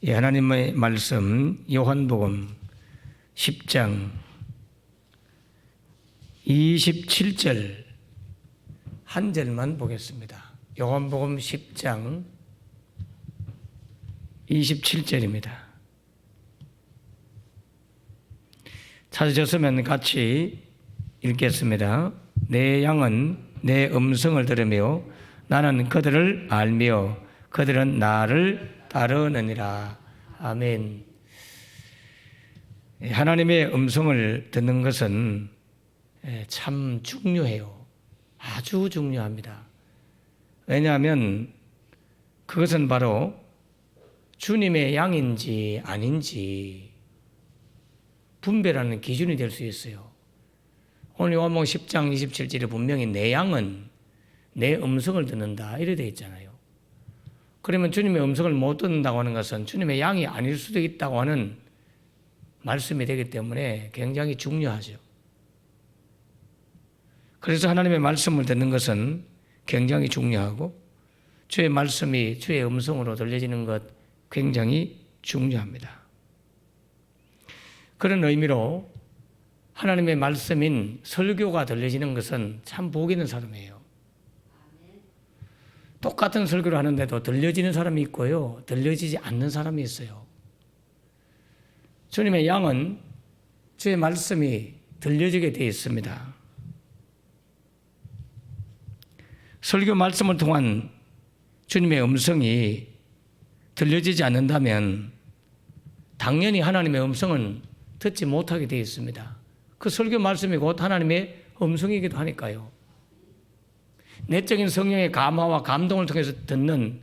하나님의 말씀 요한복음 10장 27절 한 절만 보겠습니다. 요한복음 10장 27절입니다. 찾으셨으면 같이 읽겠습니다. 내 양은 내 음성을 들으며 나는 그들을 알며 그들은 나를 따르느니라. 아멘. 하나님의 음성을 듣는 것은 참 중요해요. 아주 중요합니다. 왜냐하면 그것은 바로 주님의 양인지 아닌지 분별하는 기준이 될 수 있어요. 오늘 요한복음 10장 27절에 분명히 내 양은 내 음성을 듣는다 이렇게 되어 있잖아요. 그러면 주님의 음성을 못 듣는다고 하는 것은 주님의 양이 아닐 수도 있다고 하는 말씀이 되기 때문에 굉장히 중요하죠. 그래서 하나님의 말씀을 듣는 것은 굉장히 중요하고 주의 말씀이 주의 음성으로 들려지는 것 굉장히 중요합니다. 그런 의미로 하나님의 말씀인 설교가 들려지는 것은 참 복 있는 사람이에요. 똑같은 설교를 하는데도 들려지는 사람이 있고요, 들려지지 않는 사람이 있어요. 주님의 양은 주의 말씀이 들려지게 되어 있습니다. 설교 말씀을 통한 주님의 음성이 들려지지 않는다면 당연히 하나님의 음성은 듣지 못하게 되어 있습니다. 그 설교 말씀이 곧 하나님의 음성이기도 하니까요. 내적인 성령의 감화와 감동을 통해서 듣는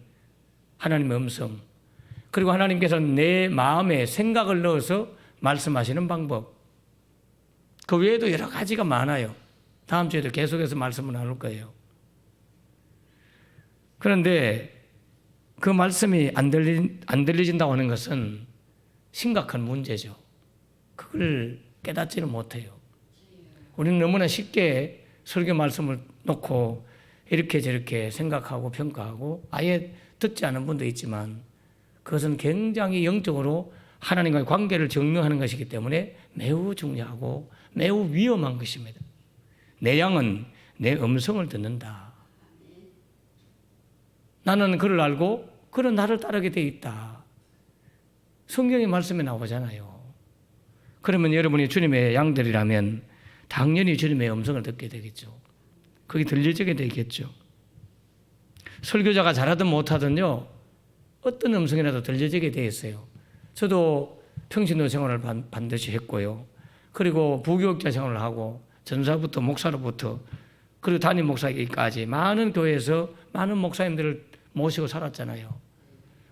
하나님의 음성, 그리고 하나님께서는 내 마음에 생각을 넣어서 말씀하시는 방법, 그 외에도 여러 가지가 많아요. 다음 주에도 계속해서 말씀을 나눌 거예요. 그런데 그 말씀이 안 들려진다고 하는 것은 심각한 문제죠. 그걸 깨닫지는 못해요. 우리는 너무나 쉽게 설교 말씀을 놓고 이렇게 저렇게 생각하고 평가하고 아예 듣지 않은 분도 있지만 그것은 굉장히 영적으로 하나님과의 관계를 증명하는 것이기 때문에 매우 중요하고 매우 위험한 것입니다. 내 양은 내 음성을 듣는다. 나는 그를 알고 그는 나를 따르게 돼 있다. 성경의 말씀에 나오잖아요. 그러면 여러분이 주님의 양들이라면 당연히 주님의 음성을 듣게 되겠죠. 그게 들려지게 되겠죠. 설교자가 잘하든 못하든요, 어떤 음성이라도 들려지게 되어 있어요. 저도 평신도 생활을 반드시 했고요. 그리고 부교육자 생활을 하고 전사부터 목사로부터 그리고 담임 목사까지 많은 교회에서 많은 목사님들을 모시고 살았잖아요.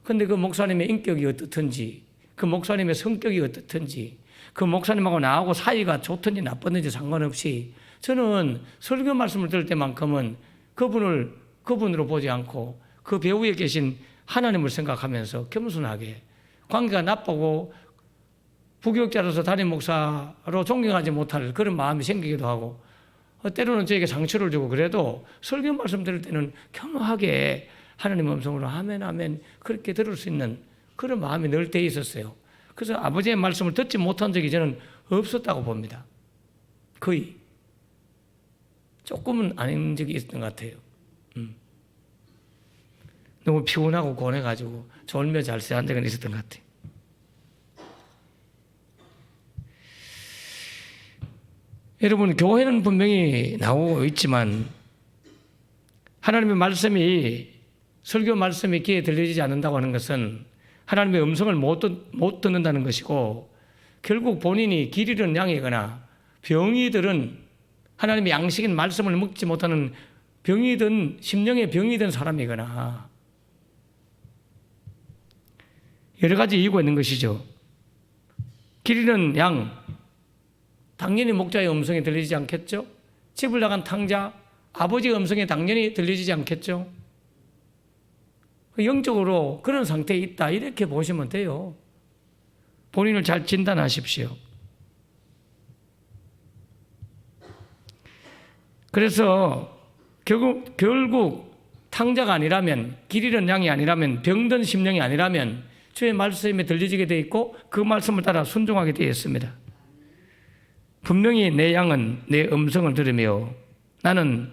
그런데 그 목사님의 인격이 어떻든지, 그 목사님의 성격이 어떻든지, 그 목사님하고 나하고 사이가 좋든지 나쁘든지 상관없이 저는 설교 말씀을 들을 때만큼은 그분으로 보지 않고 그 배후에 계신 하나님을 생각하면서 겸손하게, 관계가 나쁘고 부교육자로서 담임 목사로 존경하지 못할 그런 마음이 생기기도 하고 때로는 저에게 상처를 주고 그래도 설교 말씀 들을 때는 겸허하게 하나님의 음성으로 아멘 아멘 그렇게 들을 수 있는 그런 마음이 늘 때 있었어요. 그래서 아버지의 말씀을 듣지 못한 적이 저는 없었다고 봅니다. 거의. 조금은 아닌 적이 있었던 것 같아요. 너무 피곤하고 고뇌가지고 졸며 잘 새한 적은 있었던 것 같아요. 여러분, 교회는 분명히 나오고 있지만 하나님의 말씀이, 설교 말씀이 귀에 들려지지 않는다고 하는 것은 하나님의 음성을 못 듣는다는 것이고 결국 본인이 길 잃은 양이거나 병이 들은 하나님의 양식인 말씀을 먹지 못하는 병이 든 심령의 병이 든 사람이거나 여러 가지 이유가 있는 것이죠. 길 잃은 양, 당연히 목자의 음성이 들리지 않겠죠? 집을 나간 탕자, 아버지의 음성이 당연히 들려지지 않겠죠? 영적으로 그런 상태에 있다 이렇게 보시면 돼요. 본인을 잘 진단하십시오. 그래서 결국 탕자가 아니라면, 길 잃은 양이 아니라면, 병든 심령이 아니라면 주의 말씀에 들려지게 되어 있고 그 말씀을 따라 순종하게 되어 있습니다. 분명히 내 양은 내 음성을 들으며 나는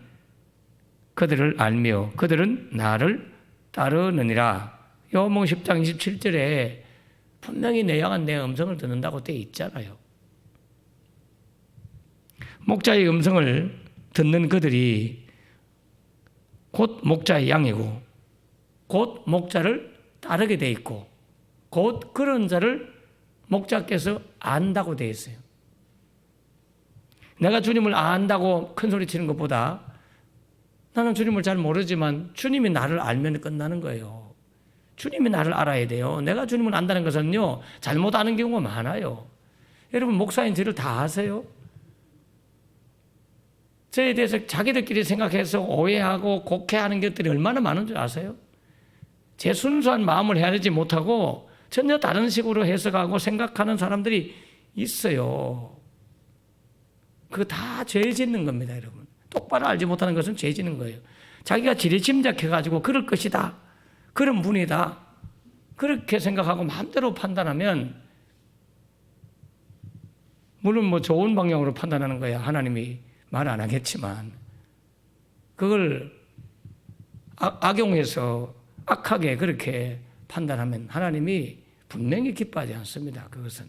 그들을 알며 그들은 나를 따르느니라. 요한복음 10장 27절에 분명히 내 양은 내 음성을 듣는다고 되어 있잖아요. 목자의 음성을 듣는 그들이 곧 목자의 양이고 곧 목자를 따르게 되어 있고 곧 그런 자를 목자께서 안다고 되어 있어요. 내가 주님을 안다고 큰 소리 치는 것보다 나는 주님을 잘 모르지만 주님이 나를 알면 끝나는 거예요. 주님이 나를 알아야 돼요. 내가 주님을 안다는 것은요, 잘못 아는 경우가 많아요. 여러분, 목사인 저를 다 아세요? 저에 대해서 자기들끼리 생각해서 오해하고 곡해하는 것들이 얼마나 많은 줄 아세요? 제 순수한 마음을 헤아리지 못하고 전혀 다른 식으로 해석하고 생각하는 사람들이 있어요. 그거 다 죄 짓는 겁니다, 여러분. 똑바로 알지 못하는 것은 죄 짓는 거예요. 자기가 지레짐작해가지고 그럴 것이다, 그런 분이다, 그렇게 생각하고 마음대로 판단하면, 물론 뭐 좋은 방향으로 판단하는 거야 하나님이 말 안 하겠지만, 그걸 악용해서 악하게 그렇게 판단하면 하나님이 분명히 기뻐하지 않습니다. 그것은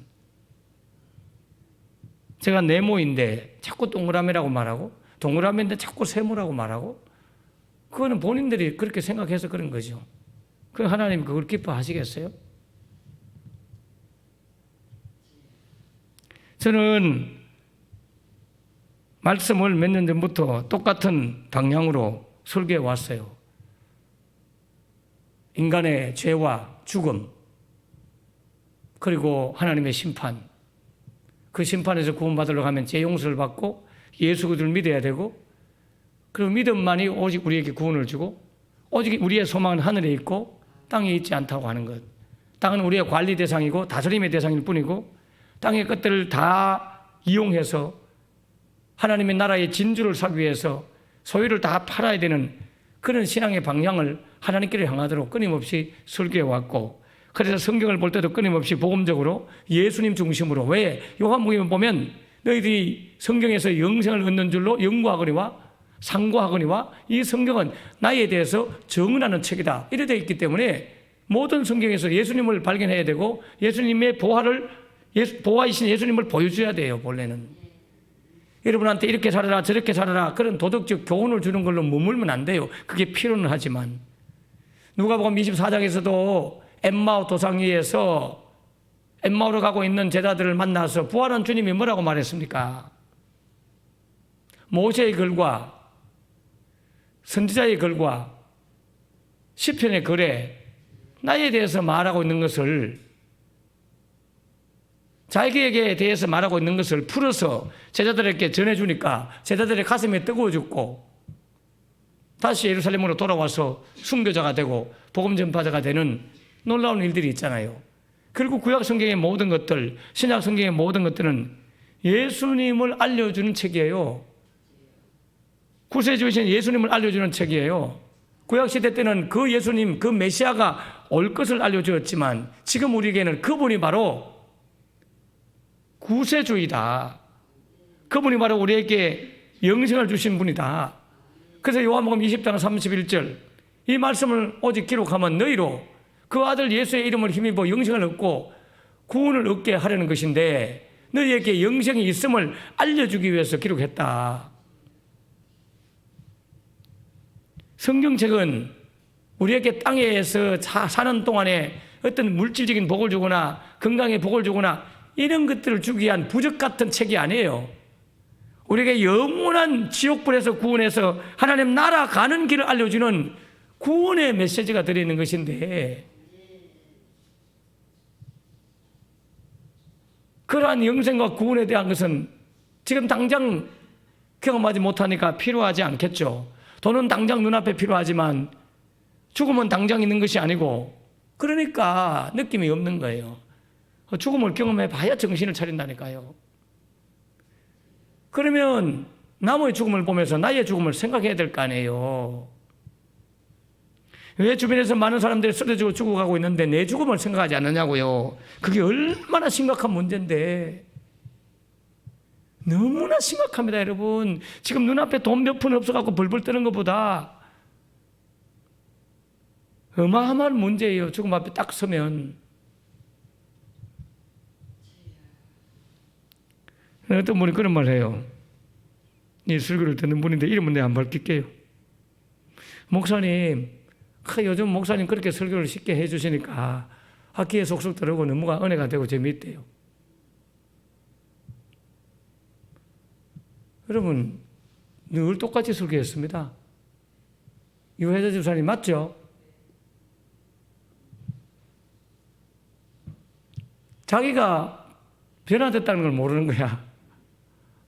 제가 네모인데 자꾸 동그라미라고 말하고, 동그라미인데 자꾸 세모라고 말하고, 그거는 본인들이 그렇게 생각해서 그런 거죠. 그럼 하나님 그걸 기뻐하시겠어요? 저는 말씀을 몇 년 전부터 똑같은 방향으로 설교해 왔어요. 인간의 죄와 죽음, 그리고 하나님의 심판, 그 심판에서 구원받으러 가면 죄 용서를 받고 예수 그리스도를 믿어야 되고, 그리고 믿음만이 오직 우리에게 구원을 주고, 오직 우리의 소망은 하늘에 있고 땅에 있지 않다고 하는 것. 땅은 우리의 관리 대상이고 다스림의 대상일 뿐이고, 땅의 것들을 다 이용해서 하나님의 나라의 진주를 사기 위해서 소유를 다 팔아야 되는 그런 신앙의 방향을 하나님께로 향하도록 끊임없이 설교해 왔고, 그래서 성경을 볼 때도 끊임없이 복음적으로 예수님 중심으로, 왜? 요한복음에 보면 너희들이 성경에서 영생을 얻는 줄로 연구하거니와 상고하거니와 이 성경은 나에 대해서 증언하는 책이다, 이래 되어 있기 때문에 모든 성경에서 예수님을 발견해야 되고 예수님의 보화이신 예수님을 보여줘야 돼요. 본래는 여러분한테 이렇게 살아라 저렇게 살아라 그런 도덕적 교훈을 주는 걸로 머물면 안 돼요. 그게 필요는 하지만, 누가복음 24장에서도 엠마오 도상위에서 엠마오로 가고 있는 제자들을 만나서 부활한 주님이 뭐라고 말했습니까? 모세의 글과 선지자의 글과 시편의 글에 나에 대해서 말하고 있는 것을, 자기에게 대해서 말하고 있는 것을 풀어서 제자들에게 전해주니까 제자들의 가슴이 뜨거워 죽고 다시 예루살렘으로 돌아와서 순교자가 되고 복음 전파자가 되는 놀라운 일들이 있잖아요. 그리고 구약 성경의 모든 것들, 신약 성경의 모든 것들은 예수님을 알려주는 책이에요. 구세주이신 예수님을 알려주는 책이에요. 구약시대 때는 그 예수님, 그 메시아가 올 것을 알려주었지만 지금 우리에게는 그분이 바로 구세주이다. 그분이 바로 우리에게 영생을 주신 분이다. 그래서 요한복음 20장 31절, 이 말씀을 오직 기록하면 너희로 그 아들 예수의 이름을 힘입어 영생을 얻고 구원을 얻게 하려는 것인데 너희에게 영생이 있음을 알려주기 위해서 기록했다. 성경책은 우리에게 땅에서 사는 동안에 어떤 물질적인 복을 주거나 건강의 복을 주거나 이런 것들을 주기 위한 부적 같은 책이 아니에요. 우리에게 영원한 지옥불에서 구원해서 하나님 나라 가는 길을 알려주는 구원의 메시지가 들어있는 것인데, 그러한 영생과 구원에 대한 것은 지금 당장 경험하지 못하니까 필요하지 않겠죠. 돈은 당장 눈앞에 필요하지만 죽음은 당장 있는 것이 아니고, 그러니까 느낌이 없는 거예요. 죽음을 경험해 봐야 정신을 차린다니까요. 그러면 남의 죽음을 보면서 나의 죽음을 생각해야 될 거 아니에요. 왜 주변에서 많은 사람들이 쓰러지고 죽어가고 있는데 내 죽음을 생각하지 않느냐고요. 그게 얼마나 심각한 문제인데. 너무나 심각합니다, 여러분. 지금 눈앞에 돈 몇 푼 없어갖고 벌벌 떠는 것보다 어마어마한 문제예요. 죽음 앞에 딱 서면. 어떤 분이 그런 말 해요. 이 설교를 듣는 분인데 이름은 내가 안 밝힐게요. 목사님, 요즘 목사님 그렇게 설교를 쉽게 해주시니까 귀에 속속 들어오고 너무가 은혜가 되고 재미있대요. 여러분, 늘 똑같이 설교했습니다. 유혜자 집사님 맞죠? 자기가 변화됐다는 걸 모르는 거야.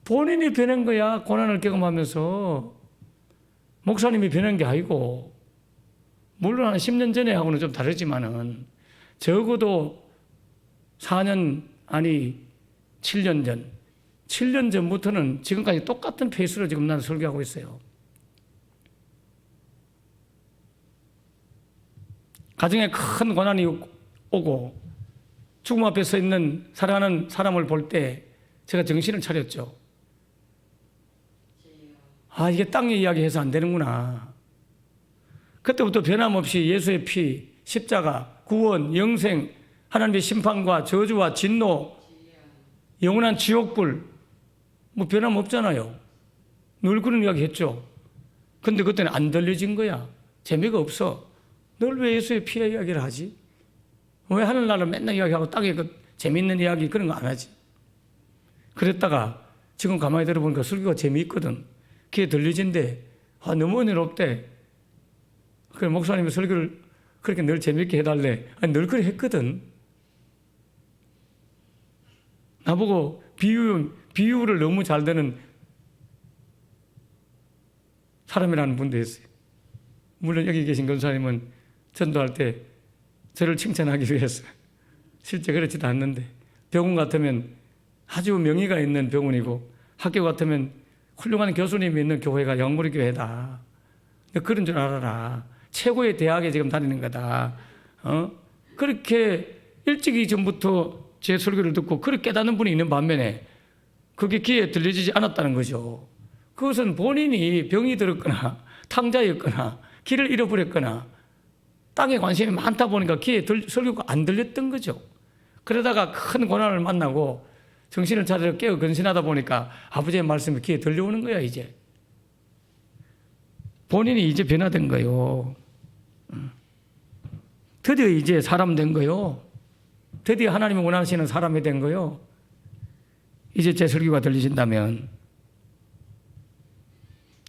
본인이 변한 거야. 고난을 경험하면서. 목사님이 변한 게 아니고, 물론 한 10년 전에 하고는 좀 다르지만은 적어도 4년, 아니 7년 전, 7년 전부터는 지금까지 똑같은 페이스로 지금 나는 설교하고 있어요. 가정에 큰 고난이 오고 죽음 앞에 서 있는 살아가는 사람을 볼 때 제가 정신을 차렸죠. 이게 땅의 이야기해서 안 되는구나. 그때부터 변함없이 예수의 피, 십자가, 구원, 영생, 하나님의 심판과 저주와 진노, 영원한 지옥불, 변함없잖아요. 늘 그런 이야기 했죠. 근데 그때는 안 들려진 거야. 재미가 없어. 늘 왜 예수의 피의 이야기를 하지? 왜 하늘나라를 맨날 이야기하고 땅에 재밌는 이야기 그런 거 안 하지? 그랬다가 지금 가만히 들어보니까 설교가 재미있거든. 귀에 들려진데 너무 은혜롭대. 그래 목사님이 설교를 그렇게 늘 재미있게 해달래. 늘 그래 했거든. 나보고 비유를 너무 잘 되는 사람이라는 분도 있어요. 물론 여기 계신 권사님은 전도할 때 저를 칭찬하기 위해서 실제 그렇지도 않는데 병원 같으면 아주 명의가 있는 병원이고 학교 같으면 훌륭한 교수님이 있는 교회가 영무리 교회다. 그런 줄 알아라. 최고의 대학에 지금 다니는 거다. 그렇게 일찍 이전부터 제 설교를 듣고 그렇게 깨닫는 분이 있는 반면에 그게 귀에 들려지지 않았다는 거죠. 그것은 본인이 병이 들었거나 탕자였거나 길을 잃어버렸거나 땅에 관심이 많다 보니까 귀에 설교가 안 들렸던 거죠. 그러다가 큰 고난을 만나고 정신을 차려 깨어 근신하다 보니까 아버지의 말씀이 귀에 들려오는 거야, 이제. 본인이 이제 변화된 거요. 드디어 이제 사람 된 거요. 드디어 하나님이 원하시는 사람이 된 거요. 이제 제 설교가 들리신다면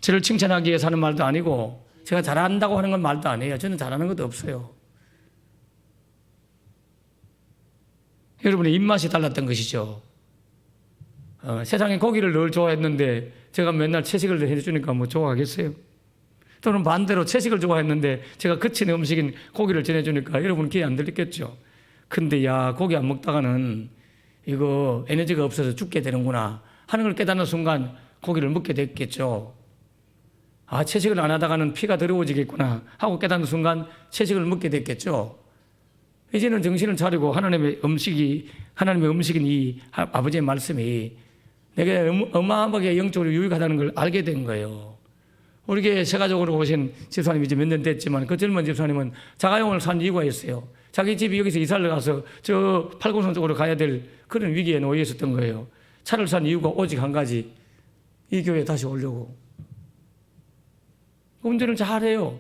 저를 칭찬하기 위해서 하는 말도 아니고 제가 잘한다고 하는 건 말도 아니에요. 저는 잘하는 것도 없어요. 여러분의 입맛이 달랐던 것이죠. 세상에 고기를 늘 좋아했는데 제가 맨날 채식을 해주니까 좋아하겠어요? 또는 반대로 채식을 좋아했는데 제가 거친 음식인 고기를 전해주니까 여러분 귀에 안 들렸겠죠? 근데 고기 안 먹다가는 이거 에너지가 없어서 죽게 되는구나 하는 걸 깨닫는 순간 고기를 먹게 됐겠죠. 채식을 안 하다가는 피가 더러워지겠구나 하고 깨닫는 순간 채식을 먹게 됐겠죠. 이제는 정신을 차리고 하나님의 음식인 이 아버지의 말씀이 내게 어마어마하게 영적으로 유익하다는 걸 알게 된 거예요. 우리 교회 세가족으로 오신 집사님이 이제 몇 년 됐지만 그 젊은 집사님은 자가용을 산 이유가 있어요. 자기 집이 여기서 이사를 가서 저 팔공산 쪽으로 가야 될 그런 위기에 놓여 있었던 거예요. 차를 산 이유가 오직 한 가지. 이 교회에 다시 오려고. 운전을 잘해요.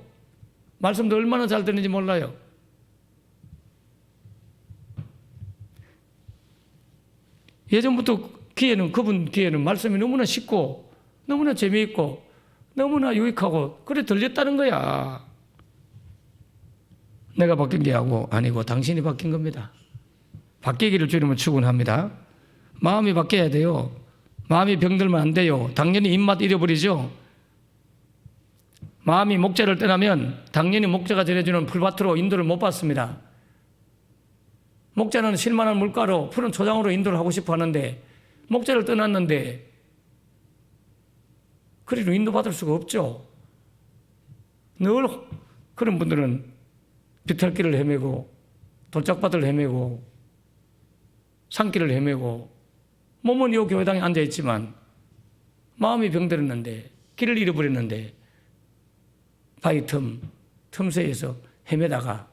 말씀도 얼마나 잘 듣는지 몰라요. 예전부터 그분 귀에는 말씀이 너무나 쉽고 너무나 재미있고 너무나 유익하고 그래 들렸다는 거야. 내가 바뀐 게 아니고 당신이 바뀐 겁니다. 바뀌기를 주님은 축원합니다. 마음이 바뀌어야 돼요. 마음이 병들면 안 돼요. 당연히 입맛 잃어버리죠. 마음이 목자를 떠나면 당연히 목자가 전해주는 풀밭으로 인도를 못 받습니다. 목자는 실만한 물가로 푸른 초장으로 인도를 하고 싶어 하는데 목자를 떠났는데 그리로 인도받을 수가 없죠. 늘 그런 분들은 비탈길을 헤매고 돌짝밭을 헤매고 산길을 헤매고 몸은 이 교회당에 앉아있지만 마음이 병들었는데 길을 잃어버렸는데 바위 틈새에서 헤매다가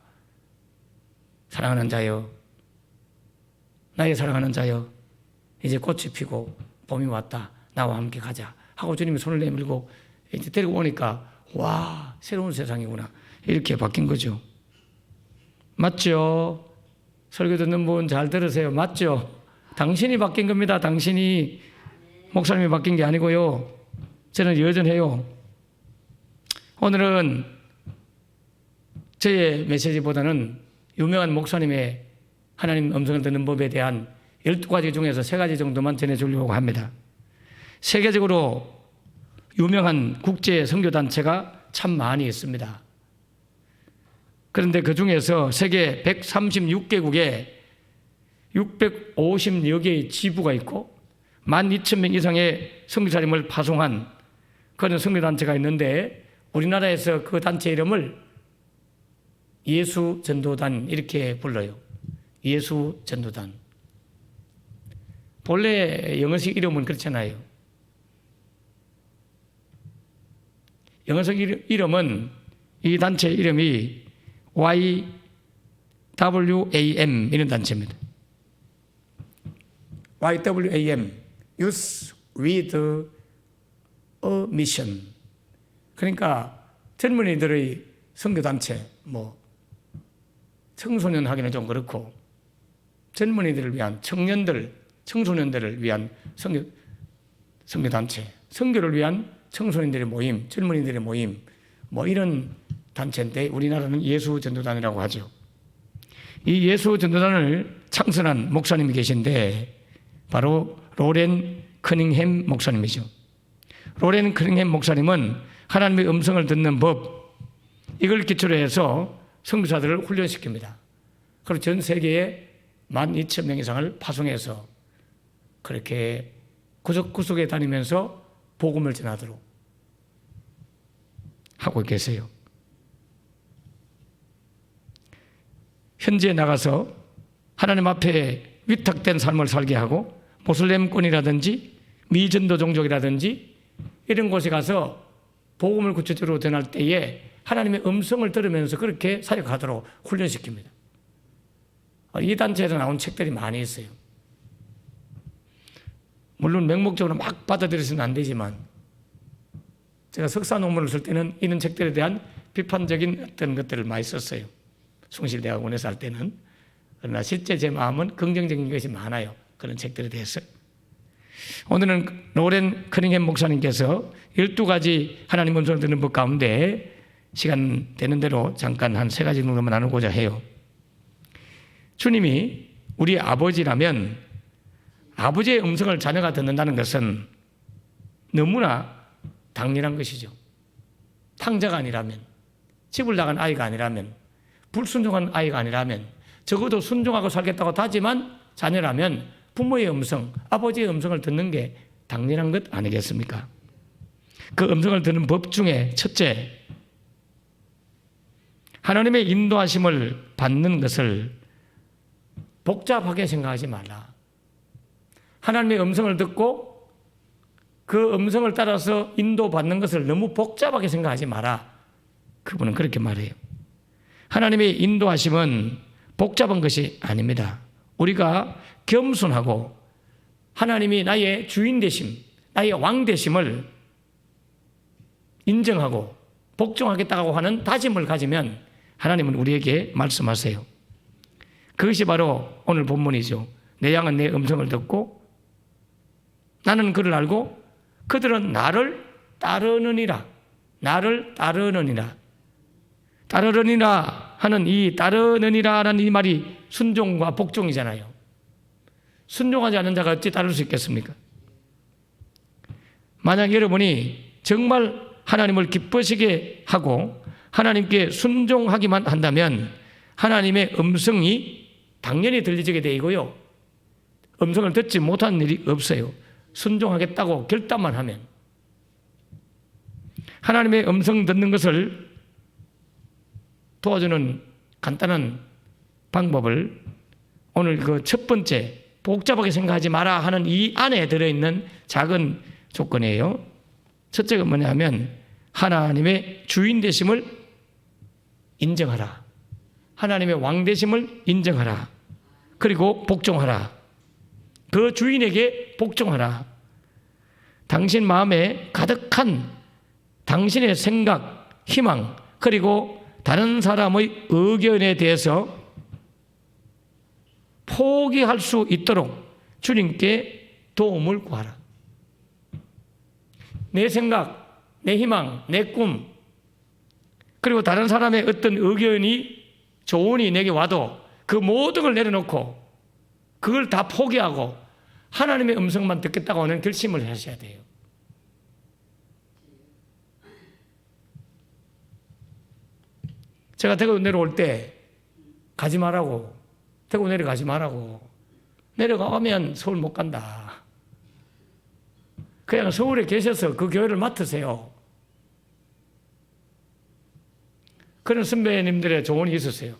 사랑하는 자여, 나의 사랑하는 자여, 이제 꽃이 피고 봄이 왔다. 나와 함께 가자 하고 주님이 손을 내밀고 이제 데리고 오니까 와, 새로운 세상이구나. 이렇게 바뀐 거죠. 맞죠? 설교 듣는 분 잘 들으세요. 맞죠? 당신이 바뀐 겁니다. 당신이. 목사님이 바뀐 게 아니고요. 저는 여전해요. 오늘은 저의 메시지보다는 유명한 목사님의 하나님 음성을 듣는 법에 대한 12가지 중에서 3가지 정도만 전해주려고 합니다. 세계적으로 유명한 국제 선교단체가 참 많이 있습니다. 그런데 그 중에서 세계 136개국에 650여 개의 지부가 있고 12,000명 이상의 선교사님을 파송한 그런 선교단체가 있는데 우리나라에서 그 단체 이름을 예수전도단 이렇게 불러요. 예수전도단. 본래 영어식 이름은 그렇잖아요. 영어식 이름은 이 단체 이름이 YWAM 이런 단체입니다. YWAM, Youth with a Mission. 그러니까 젊은이들의 선교단체, 청소년 하기는 좀 그렇고 젊은이들을 위한 청소년들을 위한 선교단체, 선교를 위한 청소년들의 모임, 젊은이들의 모임, 이런 단체인데 우리나라는 예수전도단이라고 하죠. 이 예수전도단을 창설한 목사님이 계신데 바로 로렌 커닝햄 목사님이죠. 로렌 커닝햄 목사님은 하나님의 음성을 듣는 법, 이걸 기초로 해서 선교사들을 훈련시킵니다. 그리고 전 세계에 12,000명 이상을 파송해서 그렇게 구석구석에 다니면서 복음을 전하도록 하고 계세요. 현지에 나가서 하나님 앞에 위탁된 삶을 살게 하고 모슬렘권이라든지 미전도 종족이라든지 이런 곳에 가서 복음을 구체적으로 전할 때에 하나님의 음성을 들으면서 그렇게 사역하도록 훈련시킵니다. 이 단체에서 나온 책들이 많이 있어요. 물론 맹목적으로 막 받아들여서는 안 되지만 제가 석사 논문을 쓸 때는 이런 책들에 대한 비판적인 어떤 것들을 많이 썼어요. 숭실대학원에서 할 때는. 그러나 실제 제 마음은 긍정적인 것이 많아요. 그런 책들에 대해서. 오늘은 로렌 커닝햄 목사님께서 12가지 하나님 음성을 듣는 법 가운데 시간 되는 대로 잠깐 한 3가지 정도만 나누고자 해요. 주님이 우리 아버지라면 아버지의 음성을 자녀가 듣는다는 것은 너무나 당연한 것이죠. 탕자가 아니라면, 집을 나간 아이가 아니라면, 불순종한 아이가 아니라면, 적어도 순종하고 살겠다고 다짐한 자녀라면 부모의 음성, 아버지의 음성을 듣는 게 당연한 것 아니겠습니까? 그 음성을 듣는 법 중에 첫째, 하나님의 인도하심을 받는 것을 복잡하게 생각하지 말라. 하나님의 음성을 듣고 그 음성을 따라서 인도받는 것을 너무 복잡하게 생각하지 마라. 그분은 그렇게 말해요. 하나님의 인도하심은 복잡한 것이 아닙니다. 우리가 겸손하고 하나님이 나의 주인 되심, 나의 왕 되심을 인정하고 복종하겠다고 하는 다짐을 가지면 하나님은 우리에게 말씀하세요. 그것이 바로 오늘 본문이죠. 내 양은 내 음성을 듣고 나는 그를 알고 그들은 나를 따르느니라. 나를 따르느니라. 따르느니라 하는 이 따르느니라라는 이 말이 순종과 복종이잖아요. 순종하지 않는 자가 어찌 따를 수 있겠습니까? 만약 여러분이 정말 하나님을 기쁘시게 하고 하나님께 순종하기만 한다면 하나님의 음성이 당연히 들리게 되고요. 음성을 듣지 못하는 일이 없어요. 순종하겠다고 결단만 하면. 하나님의 음성 듣는 것을 도와주는 간단한 방법을 오늘 그 첫 번째 복잡하게 생각하지 마라 하는 이 안에 들어있는 작은 조건이에요. 첫째가 뭐냐면 하나님의 주인 되심을 인정하라. 하나님의 왕 되심을 인정하라. 그리고 복종하라. 그 주인에게 복종하라. 당신 마음에 가득한 당신의 생각, 희망, 그리고 다른 사람의 의견에 대해서 포기할 수 있도록 주님께 도움을 구하라. 내 생각, 내 희망, 내 꿈, 그리고 다른 사람의 어떤 의견이, 조언이 내게 와도 그 모든 걸 내려놓고 그걸 다 포기하고 하나님의 음성만 듣겠다고 하는 결심을 하셔야 돼요. 제가 대구 내려올 때 가지 말라고, 대구 내려가지 말라고, 내려가면 서울 못 간다. 그냥 서울에 계셔서 그 교회를 맡으세요. 그런 선배님들의 조언이 있었어요.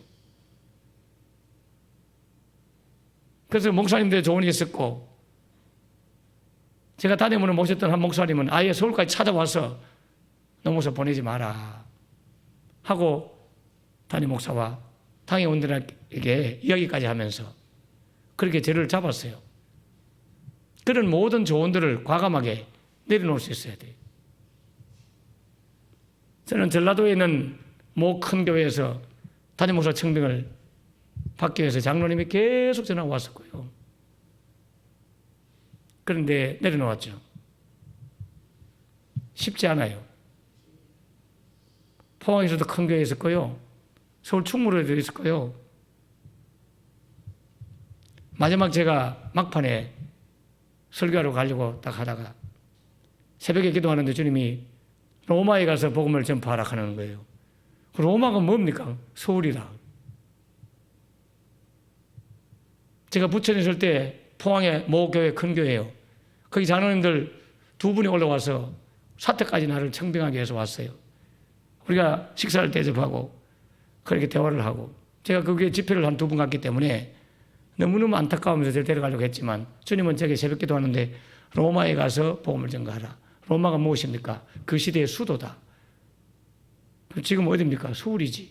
그래서 목사님들의 조언이 있었고, 제가 담임으로 모셨던 한 목사님은 아예 서울까지 찾아와서 넘어서 보내지 마라 하고 담임 목사와 당회원들에게 이야기까지 하면서 그렇게 저를 잡았어요. 그런 모든 조언들을 과감하게 내려놓을 수 있어야 돼요. 저는 전라도에 있는 모 큰 교회에서 담임 목사 청빙을 받기 위해서 장로님이 계속 전화가 왔었고요. 그런데 내려놓았죠. 쉽지 않아요. 포항에서도 큰 교회 있었고요. 서울 충무로에도 있었고요. 마지막 제가 막판에 설교하러 가려고 딱 하다가 새벽에 기도하는데 주님이 로마에 가서 복음을 전파하라 하는 거예요. 로마가 뭡니까? 서울이라. 제가 부천에 있을 때 포항에 모 교회 큰 교회예요. 거기 장로님들 2분이 올라와서 사태까지 나를 청빙하기 위해서 왔어요. 우리가 식사를 대접하고 그렇게 대화를 하고, 제가 그 교회 집회를 한 2번 갔기 때문에 너무너무 안타까우면서 저를 데려가려고 했지만 주님은 제게 새벽 기도하는데 로마에 가서 복음을 전가하라. 로마가 무엇입니까? 그 시대의 수도다. 지금 어디입니까? 서울이지.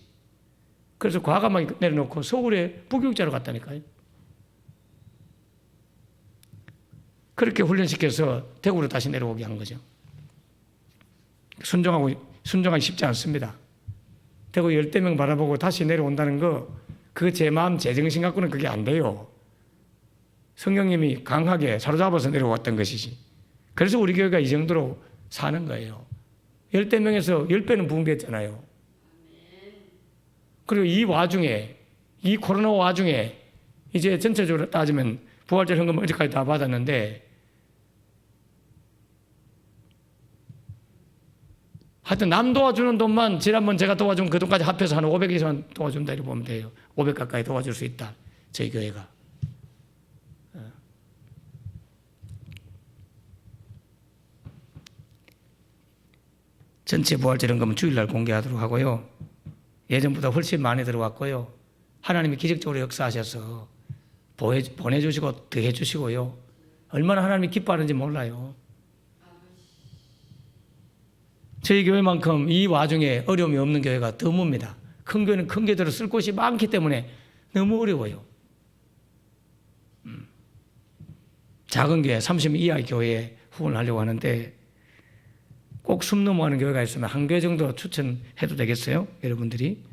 그래서 과감하게 내려놓고 서울에 부교육자로 갔다니까요. 그렇게 훈련시켜서 대구로 다시 내려오게 한 거죠. 순종하기 쉽지 않습니다. 대구 10명 바라보고 다시 내려온다는 거, 그 제 마음, 제 정신 갖고는 그게 안 돼요. 성령님이 강하게 사로잡아서 내려왔던 것이지. 그래서 우리 교회가 이 정도로 사는 거예요. 10명에서 10배는 부흥됐잖아요. 그리고 이 와중에, 이 코로나 와중에 이제 전체적으로 따지면 부활절 헌금 어제까지 다 받았는데, 하여튼 남 도와주는 돈만 지난번 제가 도와준 그 돈까지 합해서 한 500 이상 도와준다 이렇게 보면 돼요. 500 가까이 도와줄 수 있다, 저희 교회가. 전체 부활절 헌금은 주일날 공개하도록 하고요. 예전보다 훨씬 많이 들어왔고요. 하나님이 기적적으로 역사하셔서 보내주시고 더 해주시고요. 얼마나 하나님이 기뻐하는지 몰라요. 저희 교회만큼 이 와중에 어려움이 없는 교회가 드뭅니다. 큰 교회는 큰 교회대로 쓸 곳이 많기 때문에 너무 어려워요. 작은 교회, 30명 이하 교회에 후원을 하려고 하는데 꼭 숨 넘어가는 교회가 있으면 한 교회 정도 추천해도 되겠어요? 여러분들이?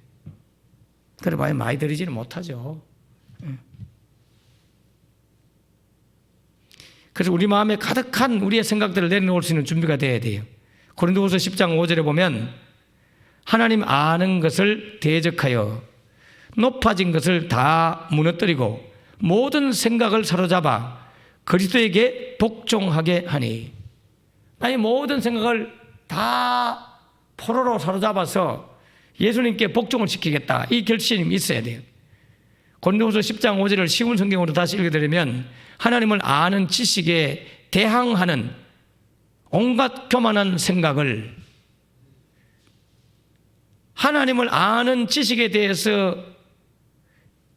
그래 봐야 많이 드리지는 못하죠. 그래서 우리 마음에 가득한 우리의 생각들을 내려놓을 수 있는 준비가 돼야 돼요. 고린도후서 10장 5절에 보면 하나님 아는 것을 대적하여 높아진 것을 다 무너뜨리고 모든 생각을 사로잡아 그리스도에게 복종하게 하니, 나의 모든 생각을 다 포로로 사로잡아서 예수님께 복종을 시키겠다, 이 결심이 있어야 돼요. 고린도후서 10장 5절을 쉬운 성경으로 다시 읽어드리면 하나님을 아는 지식에 대항하는 온갖 교만한 생각을, 하나님을 아는 지식에 대해서